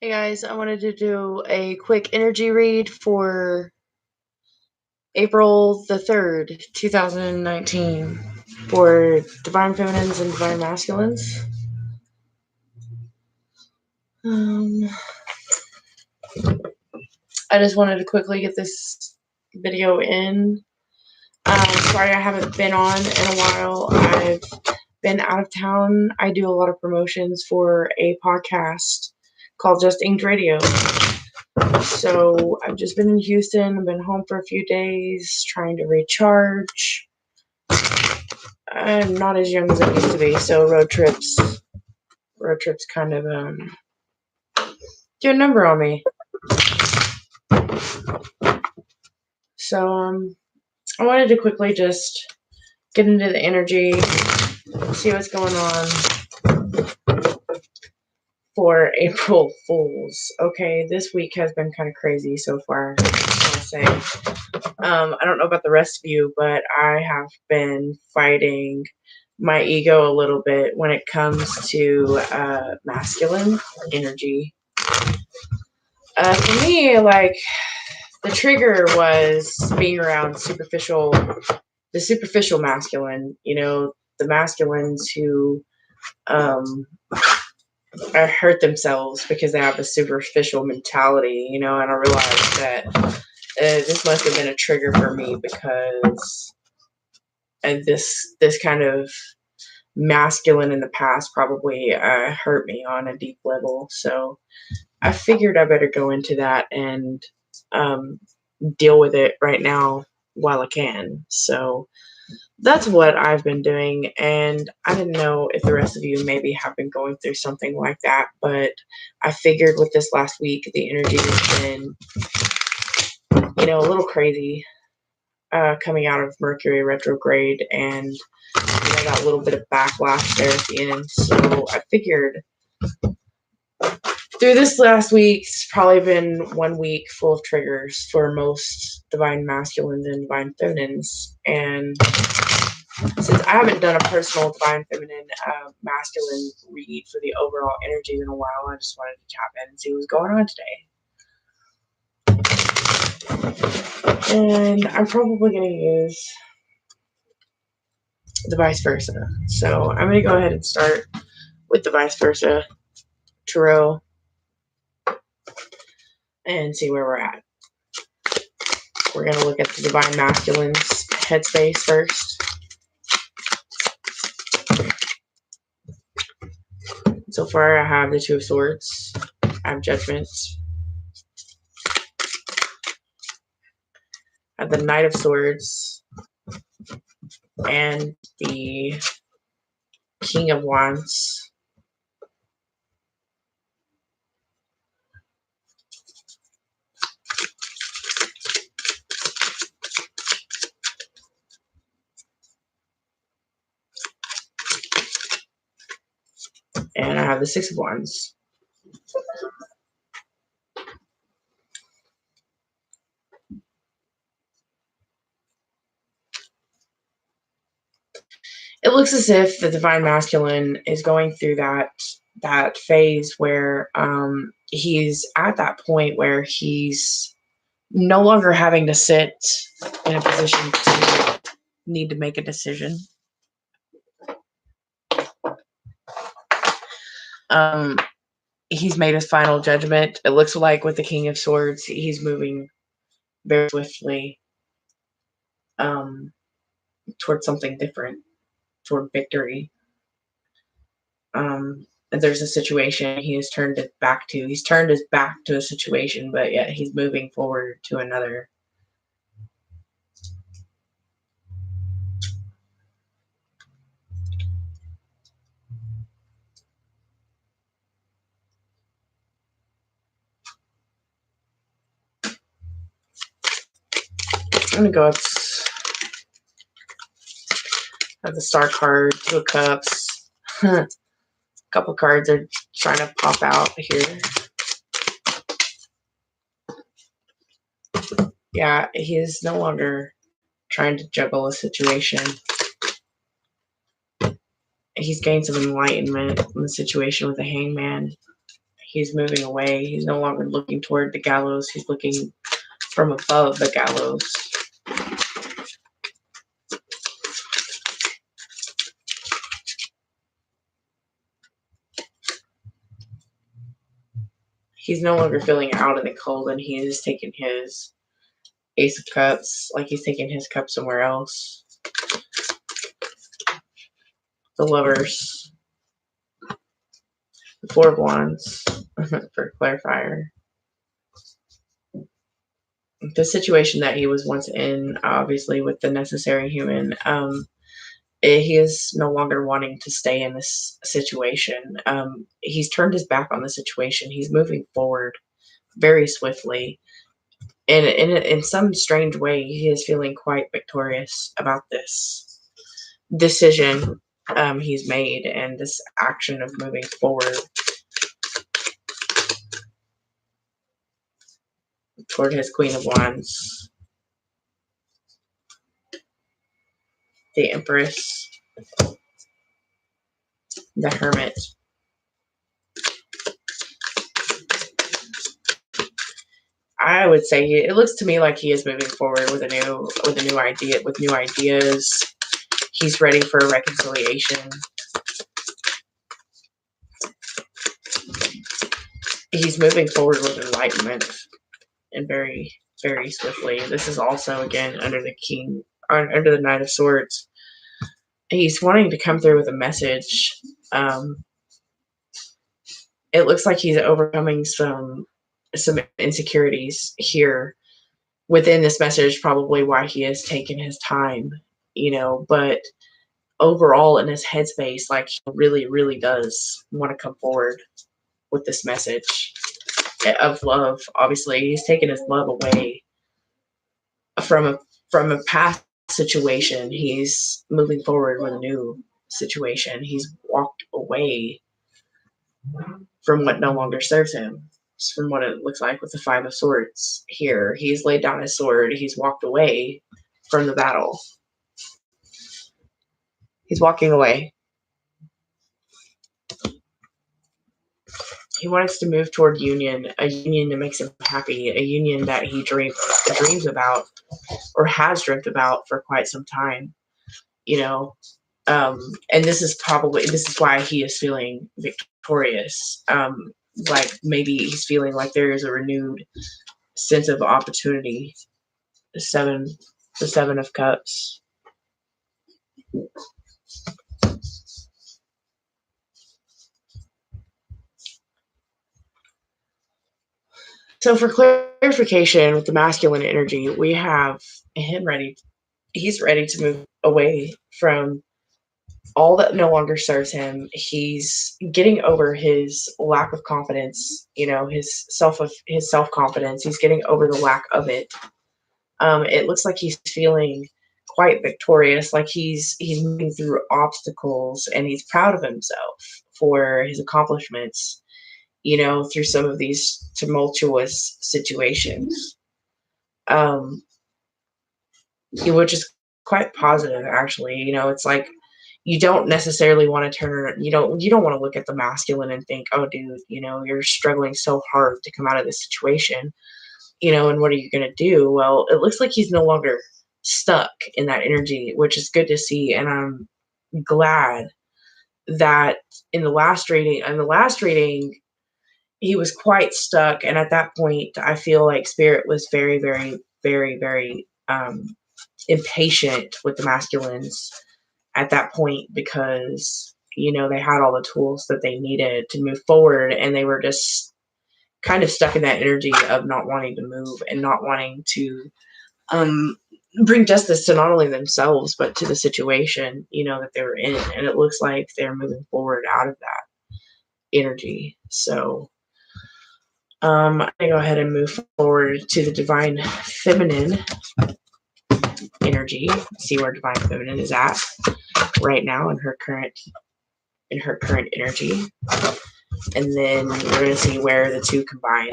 Hey guys, I wanted to do a quick energy read for April the 3rd, 2019 for Divine Feminines and Divine Masculines. I just wanted to quickly get this video in. Sorry I haven't been on in a while. I've been out of town. I do a lot of promotions for a podcast called Just Inked Radio. So I've just been in Houston. I've been home for a few days trying to recharge. I'm not as young as I used to be, so road trips kind of do a number on me. So I wanted to quickly just get into the energy, see what's going on for April Fools. Okay, this week has been kind of crazy so far, I want to say. I don't know about the rest of you, but I have been fighting my ego a little bit when it comes to masculine energy. For me, like, the trigger was being around the superficial masculine, the masculines who hurt themselves because they have a superficial mentality, and I realized that this must have been a trigger for me because this kind of masculine in the past probably hurt me on a deep level. So I figured I better go into that and deal with it right now while I can. So that's what I've been doing, and I didn't know if the rest of you maybe have been going through something like that, but I figured with this last week, the energy has been, a little crazy coming out of Mercury retrograde, and I got a little bit of backlash there at the end. So I figured through this last week's probably been 1 week full of triggers for most divine masculines and divine feminines. And since I haven't done a personal divine feminine masculine read for the overall energy in a while, I just wanted to tap in and see what's going on today. And I'm probably going to use the vice versa. So I'm going to go ahead and start with the vice versa tarot and see where we're at. We're going to look at the divine masculine's headspace first. So far, I have the Two of Swords. I have Judgments. I have the Knight of Swords. And the King of Wands. And I have the Six of Wands. It looks as if the divine masculine is going through that phase where he's at that point where he's no longer having to sit in a position to need to make a decision. He's made his final judgment. It looks like with the King of Swords, he's moving very swiftly towards something different, toward victory. There's a situation he has turned his back to. He's turned his back to a situation, but yet he's moving forward to another. I'm gonna go up at the Star card, Two of Cups. A couple cards are trying to pop out here. Yeah, he is no longer trying to juggle a situation. He's gained some enlightenment in the situation with the Hangman. He's moving away. He's no longer looking toward the gallows. He's looking from above the gallows. He's no longer feeling out in the cold, and he is taking his Ace of Cups, like he's taking his cup somewhere else. The Lovers. The Four of Wands for clarifier. The situation that he was once in, obviously, with the Necessary Human, he is no longer wanting to stay in this situation. He's turned his back on the situation. He's moving forward very swiftly. And in some strange way, he is feeling quite victorious about this decision he's made and this action of moving forward toward his Queen of Wands. The Empress. The Hermit. I would say it looks to me like he is moving forward with new ideas. He's ready for a reconciliation. He's moving forward with enlightenment, and very, very swiftly. This is also again under the Knight of Swords. He's wanting to come through with a message. It looks like he's overcoming some insecurities here within this message, probably why he has taken his time, but overall in his headspace, like he really, really does want to come forward with this message of love. Obviously, he's taken his love away from a past situation. He's moving forward with a new situation. He's walked away from what no longer serves him. From what it looks like with the Five of Swords here. He's laid down his sword. He's walked away from the battle. He's walking away. He wants to move toward union, a union that makes him happy, a union that he dreams about or has dreamt about for quite some time, and this is why he is feeling victorious. Like maybe he's feeling like there is a renewed sense of opportunity. The Seven of Cups. So for clarification with the masculine energy, we have him ready. He's ready to move away from all that no longer serves him. He's getting over his lack of confidence, his self-confidence. He's getting over the lack of it. It looks like he's feeling quite victorious, like he's moving through obstacles, and he's proud of himself for his accomplishments, through some of these tumultuous situations. Which is quite positive, actually. It's like you don't necessarily want to you don't want to look at the masculine and think, oh dude, you're struggling so hard to come out of this situation, and what are you going to do? Well, it looks like he's no longer stuck in that energy, which is good to see. And I'm glad that in the last reading, he was quite stuck. And at that point, I feel like Spirit was very, very, very, very impatient with the masculines at that point, because they had all the tools that they needed to move forward, and they were just kind of stuck in that energy of not wanting to move and not wanting to bring justice to not only themselves but to the situation that they were in. And it looks like they're moving forward out of that energy. So I'm gonna go ahead and move forward to the Divine Feminine energy, see where Divine Feminine is at right now in her current energy, and then we're going to see where the two combine.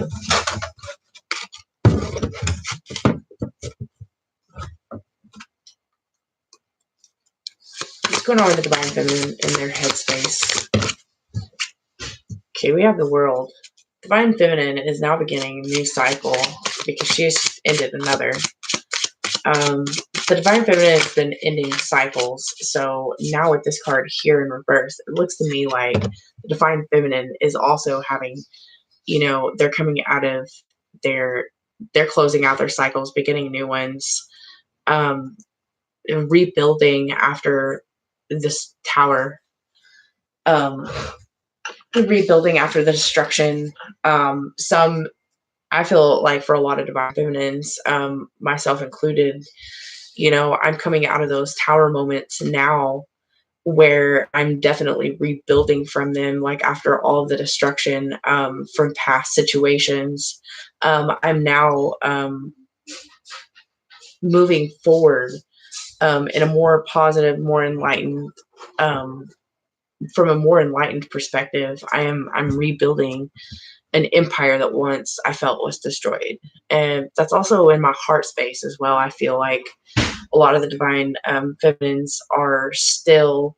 What's going on with the Divine Feminine in their headspace? Okay, we have the World. Divine Feminine is now beginning a new cycle because she has ended another. The Divine Feminine has been ending cycles. So now with this card here in reverse, it looks to me like the Divine Feminine is also having, they're coming out of they're closing out their cycles, beginning new ones, rebuilding after this tower, rebuilding after the destruction. Some I feel like for a lot of Divine Feminines, myself included, I'm coming out of those tower moments now where I'm definitely rebuilding from them, like after all of the destruction from past situations. I'm now moving forward in a more positive, more enlightened, from a more enlightened perspective. I'm rebuilding an empire that once I felt was destroyed. And that's also in my heart space as well. I feel like a lot of the Divine Feminines are still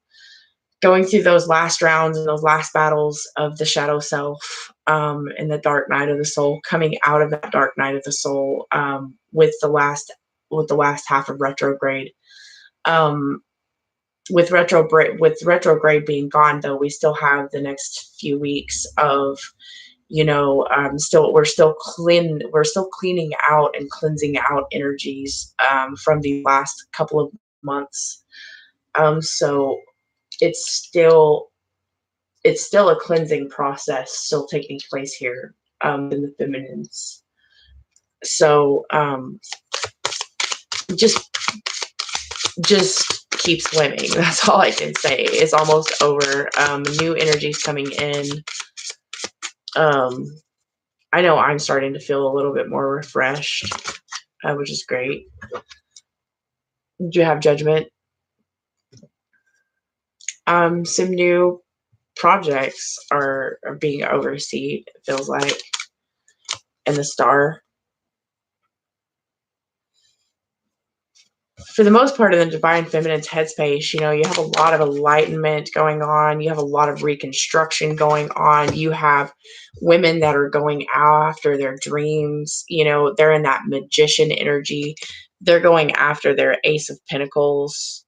going through those last rounds and those last battles of the shadow self, and the dark night of the soul, coming out of that dark night of the soul, with the last half of retrograde. With retrograde being gone, though, we still have the next few weeks of, we're still cleaning out and cleansing out energies from the last couple of months. So it's still a cleansing process still taking place here in the feminines. So just keep swimming. That's all I can say. It's almost over. New energies coming in. I know I'm starting to feel a little bit more refreshed, which is great. Do you have Judgment? Some new projects are being overseen, it feels like. And the Star. For the most part, in the Divine Feminine's headspace, you have a lot of enlightenment going on. You have a lot of reconstruction going on. You have women that are going after their dreams. They're in that magician energy. They're going after their Ace of Pentacles.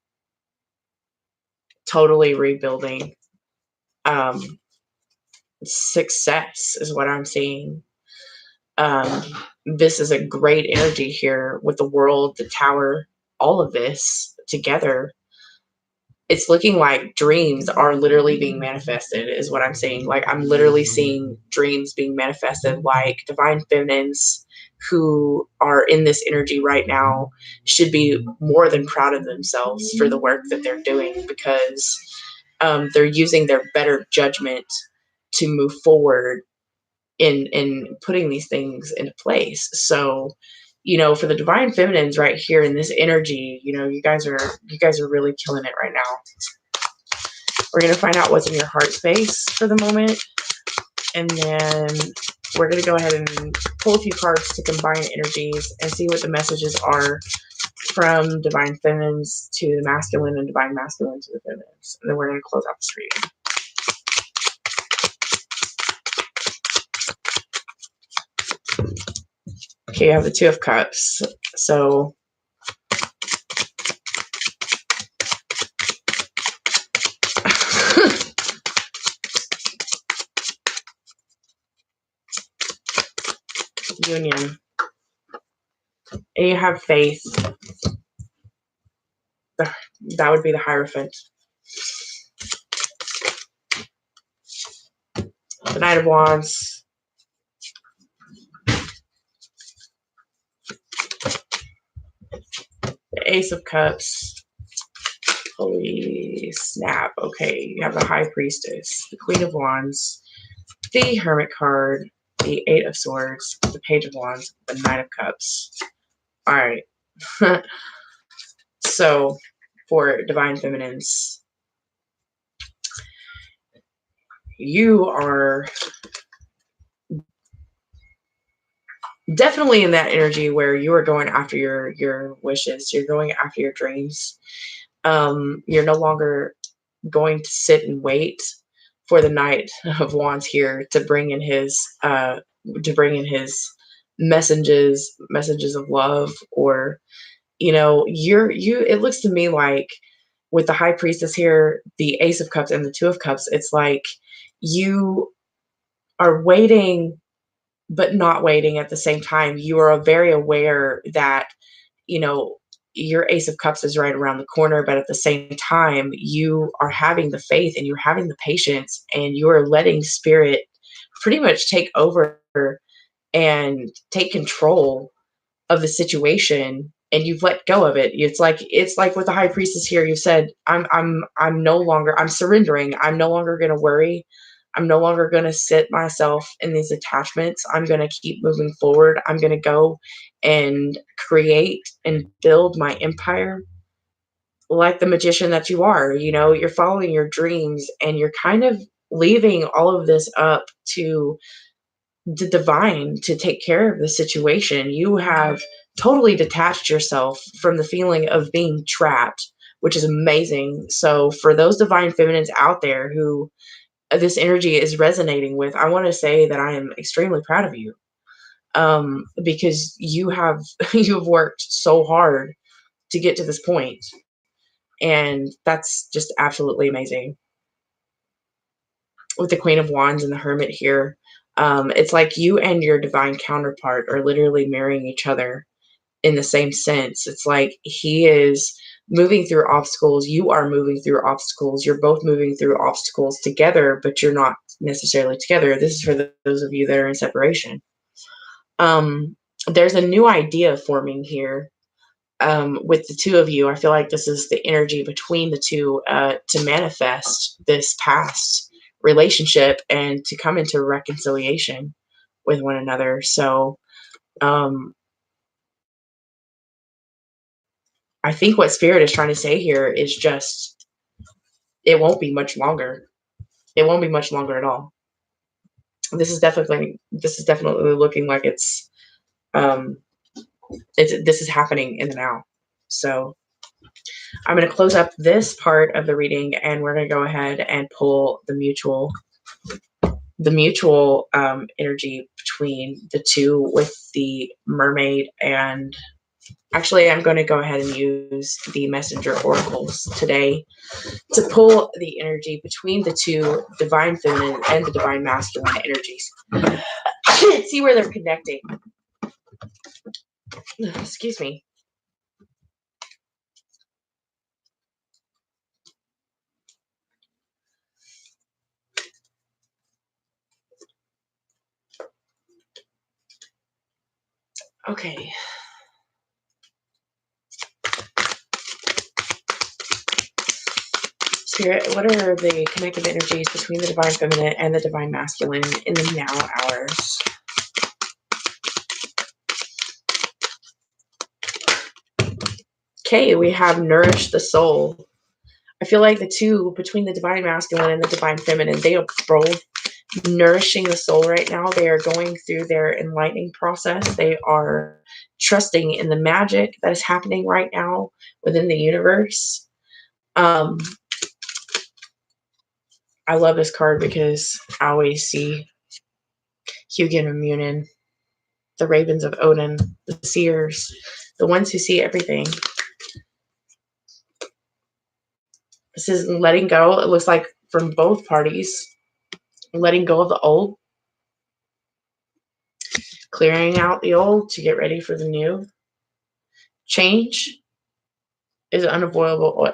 Totally rebuilding. Success is what I'm seeing. This is a great energy here with the World, the Tower, all of this together. It's looking like dreams are literally being manifested, is what I'm saying. Like, I'm literally seeing dreams being manifested. Like, Divine Feminines who are in this energy right now should be more than proud of themselves for the work that they're doing, because they're using their better judgment to move forward in putting these things into place. So, for the Divine Feminines right here in this energy, you guys are really killing it right now. We're going to find out what's in your heart space for the moment, and then we're going to go ahead and pull a few cards to combine energies and see what the messages are from Divine Feminines to the masculine and Divine Masculine to the feminines. And then we're going to close out this reading. Okay, you have the Two of Cups. So union. And you have faith. That would be the Hierophant. The Knight of Wands. The Ace of Cups. Holy snap. Okay, you have the High Priestess. The Queen of Wands. The Hermit card. The Eight of Swords. The Page of Wands. The Knight of Cups. Alright. So, for Divine Feminines, you are definitely in that energy where you are going after your wishes. You're going after your dreams. You're no longer going to sit and wait for the Knight of Wands here to bring in his messages of love, or it looks to me like with the High Priestess here, the Ace of Cups and the Two of Cups, it's like you are waiting but not waiting at the same time. You are very aware that, you know, your Ace of Cups is right around the corner, but at the same time, you are having the faith and you're having the patience and you are letting spirit pretty much take over and take control of the situation, and you've let go of it. It's like with the High Priestess here, you said, I'm no longer, I'm surrendering. I'm no longer gonna worry. I'm no longer gonna sit myself in these attachments. I'm gonna keep moving forward. I'm gonna go and create and build my empire like the magician that you are. You're following your dreams and you're kind of leaving all of this up to the divine to take care of the situation. You have totally detached yourself from the feeling of being trapped, which is amazing. So, for those divine feminines out there who this energy is resonating with, I want to say that I am extremely proud of you, because you have you have worked so hard to get to this point, and that's just absolutely amazing. With the Queen of Wands and the Hermit here, it's like you and your divine counterpart are literally marrying each other in the same sense. It's like he is moving through obstacles, you are moving through obstacles, you're both moving through obstacles together, but you're not necessarily together. This is for those of you that are in separation. There's a new idea forming here, with the two of you. I feel like this is the energy between the two, to manifest this past relationship and to come into reconciliation with one another. So, um, I think what Spirit is trying to say here is just it won't be much longer. It won't be much longer at all. This is definitely looking like um, this is happening in the now. So I'm going to close up this part of the reading, and we're going to go ahead and pull the mutual energy between the two with the mermaid. And actually, I'm going to go ahead and use the messenger oracles today to pull the energy between the two divine feminine and the divine masculine energies. See where they're connecting. Excuse me. Okay. Spirit, what are the connective energies between the divine feminine and the divine masculine in the now hours? Okay, we have nourish the soul. I feel like the two between the divine masculine and the divine feminine, they are both nourishing the soul right now. They are going through their enlightening process. They are trusting in the magic that is happening right now within the universe. I love this card because I always see Hugin and Munin, the ravens of Odin, the seers, the ones who see everything. This is letting go. It looks like from both parties, letting go of the old, clearing out the old to get ready for the new. Change is unavoidable.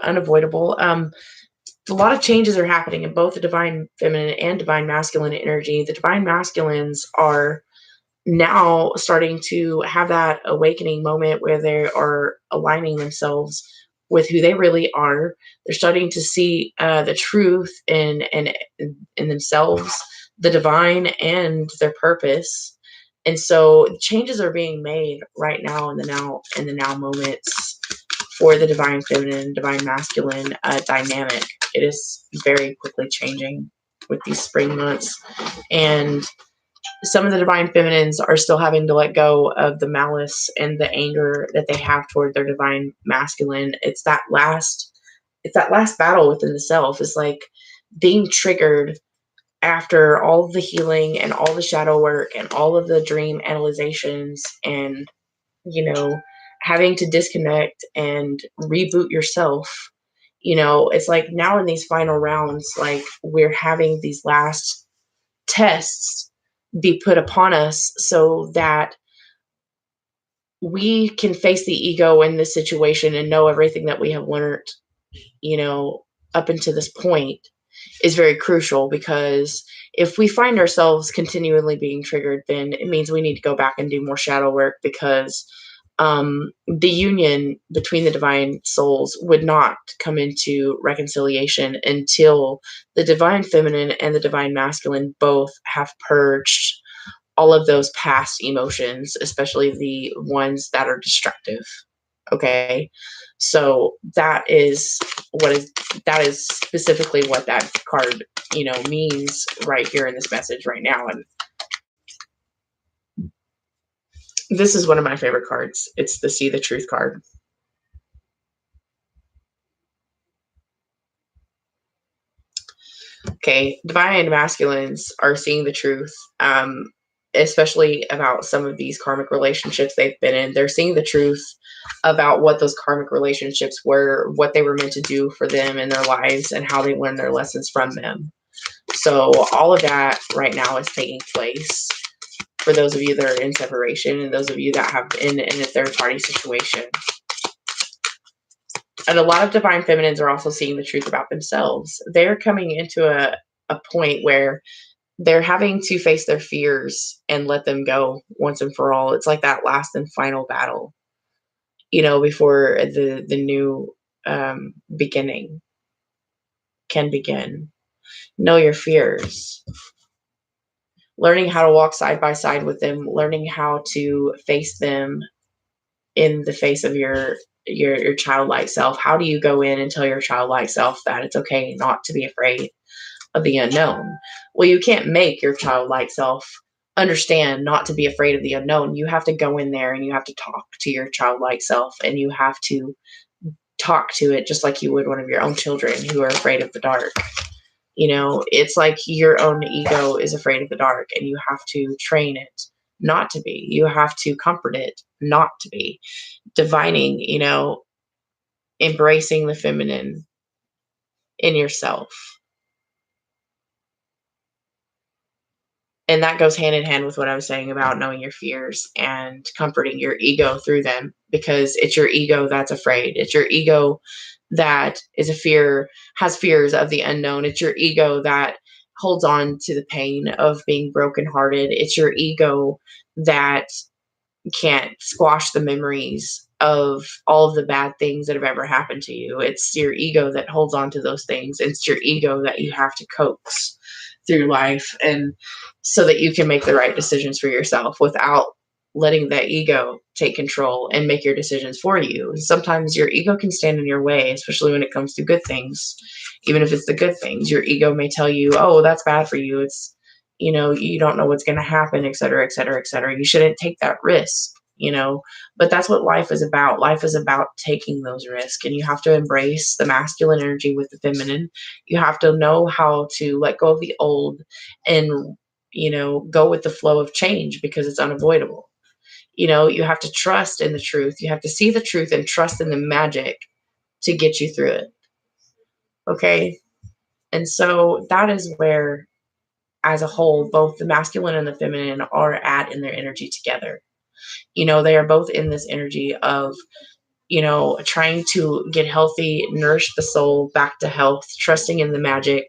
A lot of changes are happening in both the divine feminine and divine masculine energy. The divine masculines are now starting to have that awakening moment where they are aligning themselves with who they really are. They're starting to see the truth in themselves, the divine, and their purpose. And so changes are being made right now in the now moments for the divine feminine, divine masculine dynamic. It is very quickly changing with these spring months. And some of the divine feminines are still having to let go of the malice and the anger that they have toward their divine masculine. It's that last battle within the self. It's like being triggered after all of the healing and all the shadow work and all of the dream analyzations and, having to disconnect and reboot yourself, it's like now in these final rounds, like we're having these last tests be put upon us so that we can face the ego in this situation and know everything that we have learned, you know, up until this point is very crucial, because if we find ourselves continually being triggered, then it means we need to go back and do more shadow work, because the union between the divine souls would not come into reconciliation until the divine feminine and the divine masculine both have purged all of those past emotions, especially the ones that are destructive. Okay. So that is specifically what that card, means right here in this message right now. And this is one of my favorite cards. It's the See the Truth card. Okay, divine masculines are seeing the truth, especially about some of these karmic relationships they've been in. They're seeing the truth about what those karmic relationships were, what they were meant to do for them in their lives, and how they learned their lessons from them. So all of that right now is taking place for those of you that are in separation and those of you that have been in a third party situation. And a lot of divine feminines are also seeing the truth about themselves. They're coming into a point where they're having to face their fears and let them go once and for all. It's like that last and final battle, before the new beginning can begin. Know your fears. Learning how to walk side by side with them, learning how to face them in the face of your childlike self. How do you go in and tell your childlike self that it's okay not to be afraid of the unknown? Well, you can't make your childlike self understand not to be afraid of the unknown. You have to go in there and you have to talk to your childlike self, and you have to talk to it just like you would one of your own children who are afraid of the dark. It's like your own ego is afraid of the dark, and you have to train it not to be. You have to comfort it not to be. Divining, embracing the feminine in yourself. And that goes hand in hand with what I was saying about knowing your fears and comforting your ego through them, because it's your ego that's afraid. It's your ego that has fears of the unknown. It's your ego that holds on to the pain of being brokenhearted. It's your ego that can't squash the memories of all of the bad things that have ever happened to you. It's your ego that holds on to those things. It's your ego that you have to coax through life, and so that you can make the right decisions for yourself without letting that ego take control and make your decisions for you. Sometimes your ego can stand in your way, especially when it comes to good things. Even if it's the good things, your ego may tell you, oh, that's bad for you. It's, you don't know what's going to happen, et cetera, et cetera, et cetera. You shouldn't take that risk, but that's what life is about. Life is about taking those risks, and you have to embrace the masculine energy with the feminine. You have to know how to let go of the old and, go with the flow of change, because it's unavoidable. You have to trust in the truth. You have to see the truth and trust in the magic to get you through it. Okay. And so that is where, as a whole, both the masculine and the feminine are at in their energy together. They are both in this energy of, trying to get healthy, nourish the soul back to health, trusting in the magic,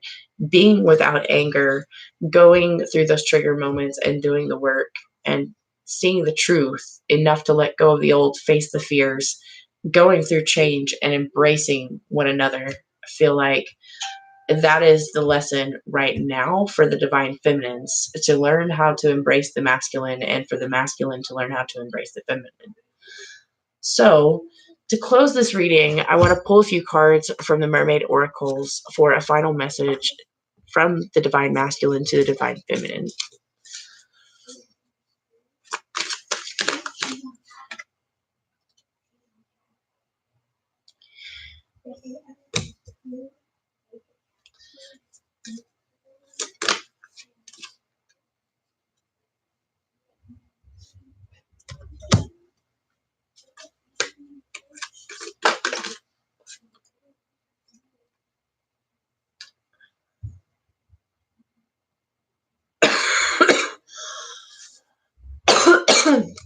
being without anger, going through those trigger moments and doing the work and seeing the truth enough to let go of the old, face the fears, going through change and embracing one another. I feel like that is the lesson right now for the divine feminines, to learn how to embrace the masculine, and for the masculine to learn how to embrace the feminine. So, to close this reading, I want to pull a few cards from the Mermaid Oracles for a final message from the divine masculine to the divine feminine.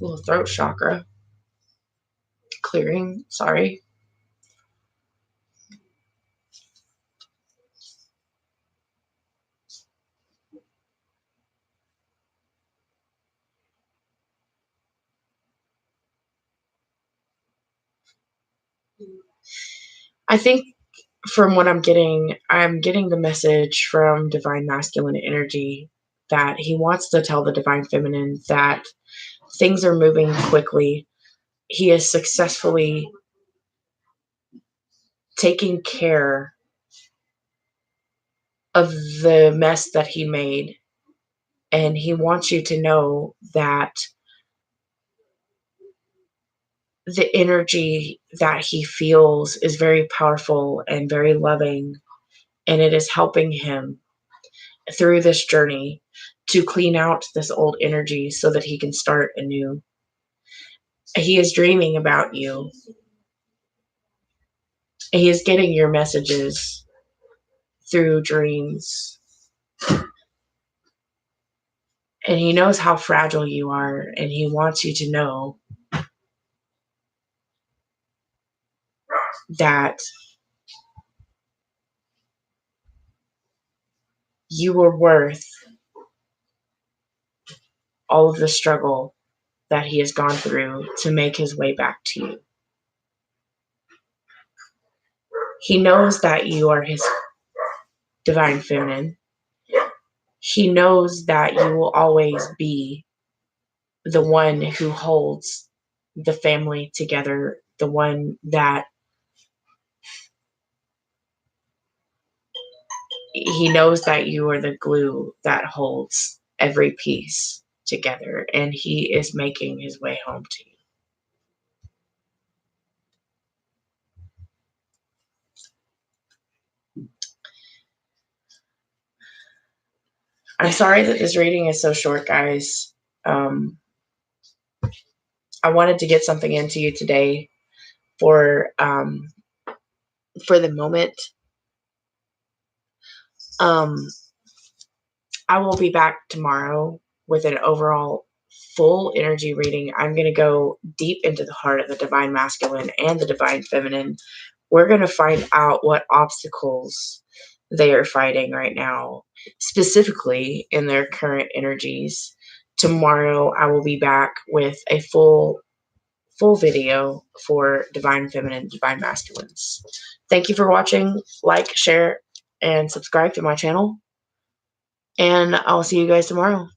Little throat chakra clearing. Sorry. I think from what I'm getting the message from Divine Masculine Energy that he wants to tell the Divine Feminine that things are moving quickly. He is successfully taking care of the mess that he made. And he wants you to know that the energy that he feels is very powerful and very loving. And it is helping him through this journey to clean out this old energy so that he can start anew. He is dreaming about you. He is getting your messages through dreams. And he knows how fragile you are, and he wants you to know that you were worth all of the struggle that he has gone through to make his way back to you. He knows that you are his Divine Feminine. He knows that you will always be the one who holds the family together, the one that he knows that you are the glue that holds every piece together, and he is making his way home to you. I'm sorry that this reading is so short, guys. I wanted to get something into you today for the moment. I will be back tomorrow with an overall full energy reading. I'm going to go deep into the heart of the Divine Masculine and the Divine Feminine. We're going to find out what obstacles they are fighting right now, specifically in their current energies. Tomorrow, I will be back with a full video for Divine Feminine, Divine Masculines. Thank you for watching. Like, share, and subscribe to my channel. And I'll see you guys tomorrow.